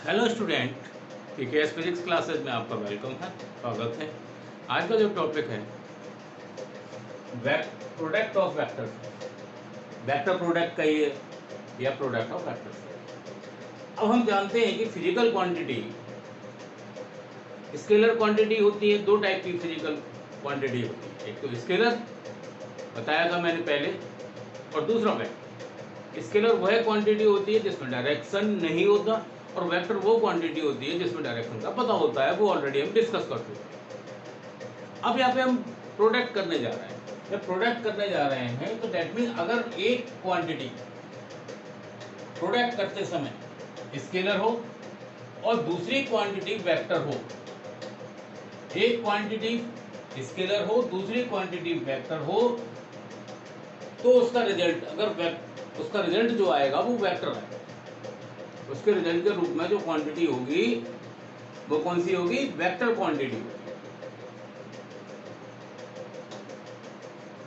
Hello student, PKS physics classes में आपका welcome है, स्वागत है। आज का जो टॉपिक है product of vector, vector product का ये या प्रोडक्ट ऑफ वेक्टर। अब हम जानते हैं कि फिजिकल क्वांटिटी, स्केलर क्वांटिटी होती है। दो टाइप की फिजिकल क्वांटिटी होती है, एक तो स्केलर बताया था मैंने पहले, और दूसरा वेक्टर। स्केलर वह क्वांटिटी होती है जिसमें डायरेक्शन नहीं होता, और वेक्टर वो क्वांटिटी होती है जिसमें डायरेक्शन का पता होता है। वो ऑलरेडी हम डिस्कस कर चुके हैं। अब यहाँ पे हम प्रोडक्ट करने जा रहे हैं। जब प्रोडक्ट करने जा रहे हैं तो दैट मीन अगर एक क्वांटिटी प्रोडक्ट करते समय स्केलर हो और दूसरी क्वांटिटी वेक्टर हो, एक क्वांटिटी स्केलर हो दूसरी क्वांटिटी वेक्टर हो, तो उसका रिजल्ट उसका रिजल्ट जो आएगा वो वेक्टर आएगा। उसके रिजल्ट के रूप में जो क्वांटिटी होगी वो कौन सी होगी? वेक्टर क्वांटिटी होगी।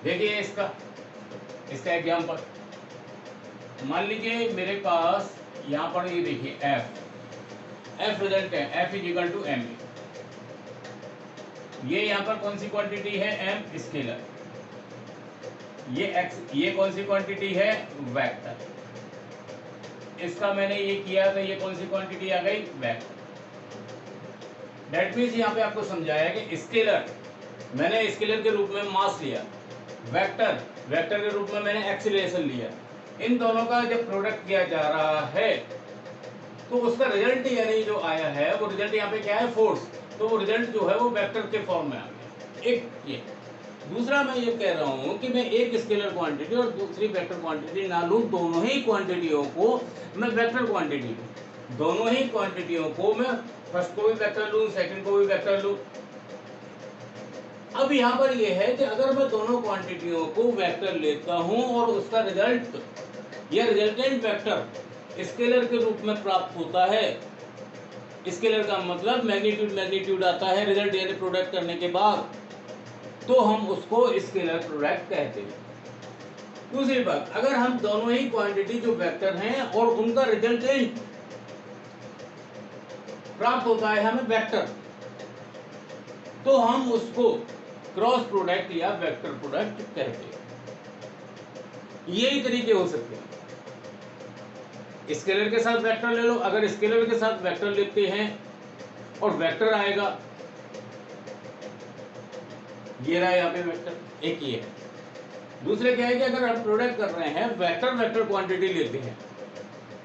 देखिए इसका एग्जांपल मान लीजिए मेरे पास यहां पर ये देखिए एफ रिजल्ट है, F is equal to m. ये यहां पर कौन सी क्वांटिटी है? M scalar. ये एक्स, ये कौन सी क्वांटिटी है? वेक्टर। इसका मैंने ये किया तो ये कौन सी क्वांटिटी आ गई? वेक्टर। दैट मीन्स यहाँ पे आपको समझाया कि स्केलर मैंने स्केलर के रूप में मास लिया, वेक्टर के रूप में मैंने एक्सीलरेशन लिया। इन दोनों का जब प्रोडक्ट किया जा रहा है तो उसका रिजल्ट यानी जो आया है वो रिजल्ट यहाँ पे क्या है? फोर्स। तो वो रिजल्ट जो है वो वेक्टर के फॉर्म में आ गया। एक ये। दूसरा मैं ये कह रहा हूँ कि मैं एक स्केलर क्वांटिटी और दूसरी वेक्टर क्वांटिटी ना लूँ, दोनों ही क्वांटिटियों को मैं वेक्टर क्वांटिटी लूँ। दोनों ही क्वांटिटियों को मैं फर्स्ट को भी वेक्टर लूँ, सेकंड को भी वेक्टर लूँ। अब यहाँ पर यह है कि अगर मैं दोनों क्वांटिटियों को वेक्टर लेता हूँ और उसका रिजल्ट या रिजल्टेंट वेक्टर स्केलर के रूप में प्राप्त होता है, स्केलर का मतलब मैग्नीट्यूड आता है रिजल्ट यानी प्रोडक्ट करने के बाद, तो हम उसको स्केलर प्रोडक्ट कहते हैं। दूसरी बात, अगर हम दोनों ही क्वांटिटी जो वेक्टर हैं और उनका रिजल्टेंट प्राप्त होता है हमें वेक्टर, तो हम उसको क्रॉस प्रोडक्ट या वेक्टर प्रोडक्ट कहते हैं। यही तरीके हो सकते हैं। स्केलर के साथ वेक्टर ले लो, अगर स्केलर के साथ वेक्टर लेते हैं और वेक्टर आएगा, ये रहा यहाँ पे वेक्टर, एक ही है। दूसरे क्या है कि अगर हम प्रोडक्ट कर रहे हैं वेक्टर क्वांटिटी लेते हैं,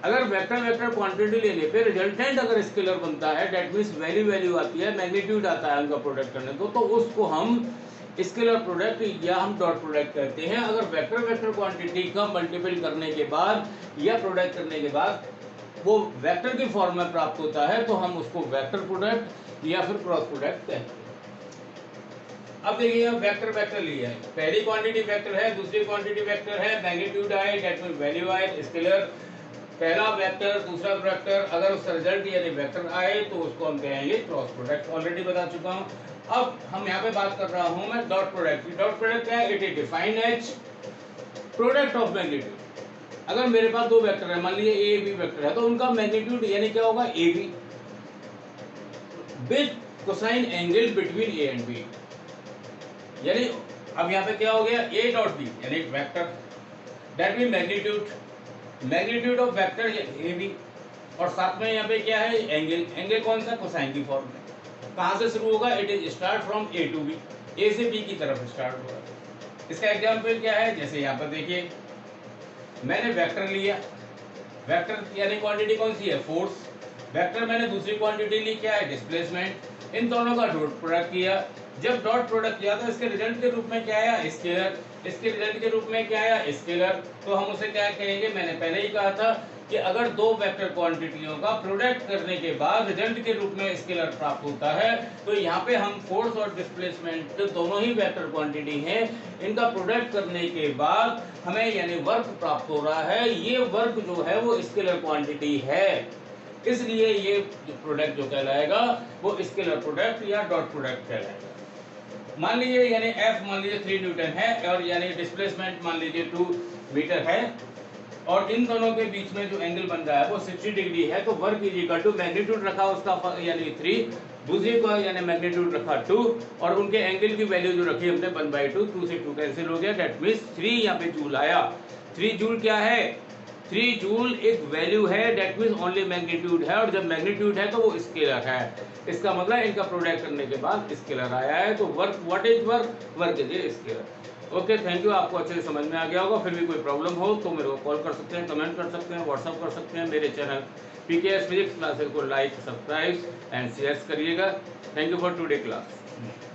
अगर वेक्टर क्वांटिटी लेने पे रिजल्टेंट अगर स्केलर बनता है, दैट मींस वैल्यू आती है, मैग्नीट्यूड आता है उनका प्रोडक्ट करने को, तो उसको हम स्केलर प्रोडक्ट या हम डॉट प्रोडक्ट कहते हैं। अगर वेक्टर क्वांटिटी का मल्टीपल करने के बाद या प्रोडक्ट करने के बाद वो वेक्टर की फॉर्म में प्राप्त होता है, तो हम उसको वेक्टर प्रोडक्ट या फिर क्रॉस प्रोडक्ट कहते हैं। अब देखिए हम वेक्टर लिया है, पहली क्वांटिटी वेक्टर है, दूसरी क्वांटिटी वेक्टर है, मैग्नीट्यूड आए, दैट मींस वैल्यू आए, स्केलर पहला वेक्टर दूसरा वेक्टर, अगर उसका रिजल्ट यानी वेक्टर आए तो उसको हम कहेंगे क्रॉस प्रोडक्ट। ऑलरेडी बता चुका हूं। अब हम यहाँ पे बात कर रहा हूं मैं डॉट प्रोडक्ट की। डॉट प्रोडक्ट क्या है? It is defined as product of magnitude. अगर मेरे पास दो वेक्टर है, मान लीजिए ए बी वेक्टर है, तो उनका मैग्नीट्यूड यानी क्या होगा? A B with cosine angle between A and B. यानी अब यहाँ पे क्या हो गया? ए डॉट बी यानी vector, that mean magnitude of vector A B, और साथ में यहाँ पे क्या है? एंगल कौन सा? कोसाइन की फॉर्म में। कहां से शुरू होगा? It is start from A to B, A से बी की तरफ स्टार्ट होगा। इसका एग्जांपल क्या है? जैसे यहाँ पर देखिए मैंने वेक्टर लिया, वेक्टर यानी क्वांटिटी कौन सी है? फोर्स। वेक्टर मैंने दूसरी क्वांटिटी ली, क्या है? डिस्प्लेसमेंट। इन दोनों का डॉट प्रोडक्ट किया। जब डॉट प्रोडक्ट किया तो इसके रिजल्ट के रूप में क्या आया? स्केलर। इसके रिजल्ट के रूप में क्या आया? स्केलर। तो हम उसे क्या कहेंगे? मैंने पहले ही कहा था कि अगर दो वेक्टर क्वांटिटियों का प्रोडक्ट करने के बाद रिजल्ट के रूप में स्केलर प्राप्त होता है, तो यहाँ पे हम फोर्स और डिस्प्लेसमेंट दोनों ही वेक्टर क्वांटिटी हैं, इनका प्रोडक्ट करने के बाद हमें यानी वर्क प्राप्त हो रहा है। ये वर्क जो है वो स्केलर क्वांटिटी है, इसलिए ये प्रोडक्ट जो कहलाएगा वो स्केलर प्रोडक्ट या डॉट प्रोडक्ट कहलाएगा। मान लीजिए यानी F मान लीजिए 3 न्यूटन है और यानी डिस्प्लेसमेंट मान लीजिए 2 मीटर है, और इन दोनों के बीच में जो एंगल बन रहा है वो 60 डिग्री है, तो work is equal to magnitude रखा उसका यानी 3, दूसरी को यानी मैग्नीट्यूड रखा 2, और उनके एंगल की वैल्यू जो रखी हमने 1/2, 2 से 2 कैंसिल हो गया, दैट मीन्स 3 यहाँ पे जूल आया। 3 जूल क्या है? 3 जूल एक वैल्यू है, दैट मीन्स ओनली मैग्नीट्यूड है, और जब मैग्नीट्यूड है तो वो स्केलर है। इसका मतलब इनका प्रोडक्ट करने के बाद स्केलर आया है, तो work, what is work? Work is a scalar. Okay, thank you, आपको अच्छे से समझ में आ गया होगा। फिर भी कोई प्रॉब्लम हो तो मेरे को कॉल कर सकते हैं, कमेंट कर सकते हैं, व्हाट्सअप कर सकते हैं। मेरे चैनल PKS फिजिक्स क्लासेस को लाइक, सब्सक्राइब एंड शेयर करिएगा। Thank you for today class.